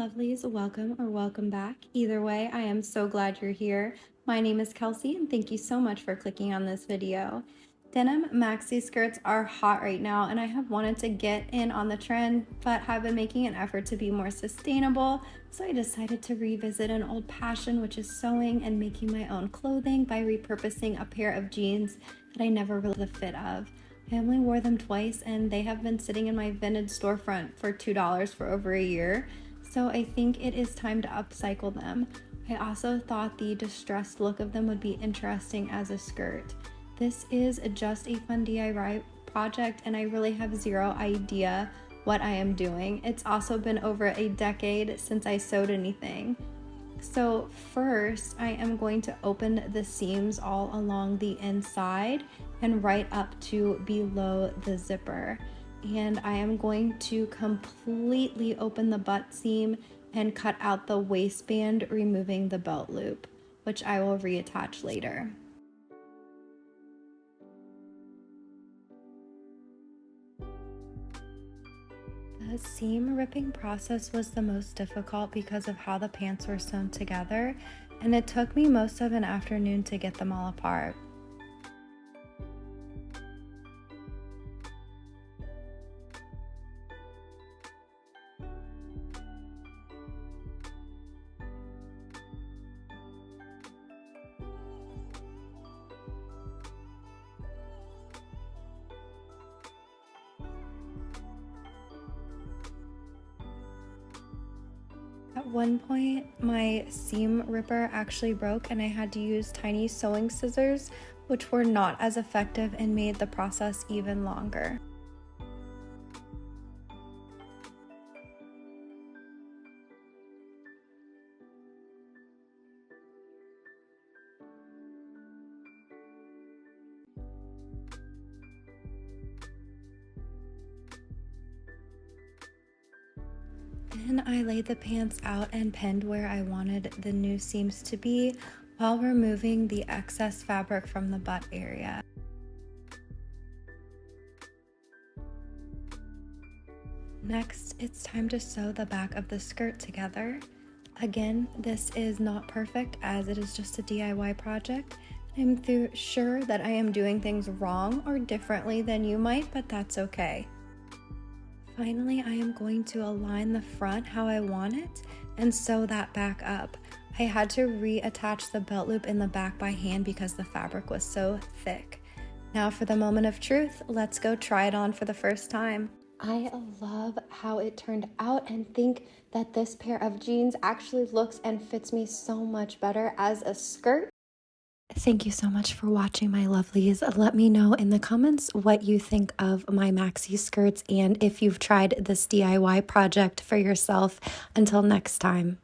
lovelies, welcome or welcome back. Either way, I am so glad you're here. My name is Kelsey and thank you so much for clicking on this video. Denim maxi skirts are hot right now and I have wanted to get in on the trend but have been making an effort to be more sustainable, so I decided to revisit an old passion, which is sewing and making my own clothing by repurposing a pair of jeans that I never really the fit of. I only wore them twice and they have been sitting in my vintage storefront for $2 for over a year. So I think it is time to upcycle them. I also thought the distressed look of them would be interesting as a skirt. This is just a fun DIY project and I really have zero idea what I am doing. It's also been over a decade since I sewed anything. So first, I am going to open the seams all along the inside and right up to below the zipper. And I am going to completely open the butt seam and cut out the waistband, removing the belt loop, which I will reattach later. The seam ripping process was the most difficult because of how the pants were sewn together, and it took me most of an afternoon to get them all apart. At one point, my seam ripper actually broke and I had to use tiny sewing scissors, which were not as effective and made the process even longer. Then I laid the pants out and pinned where I wanted the new seams to be while removing the excess fabric from the butt area. Next, it's time to sew the back of the skirt together. Again, this is not perfect as it is just a DIY project. I'm sure that I am doing things wrong or differently than you might, but that's okay. Finally, I am going to align the front how I want it and sew that back up. I had to reattach the belt loop in the back by hand because the fabric was so thick. Now for the moment of truth, let's go try it on for the first time. I love how it turned out and think that this pair of jeans actually looks and fits me so much better as a skirt. Thank you so much for watching, my lovelies. Let me know in the comments what you think of my maxi skirts and if you've tried this DIY project for yourself. Until next time.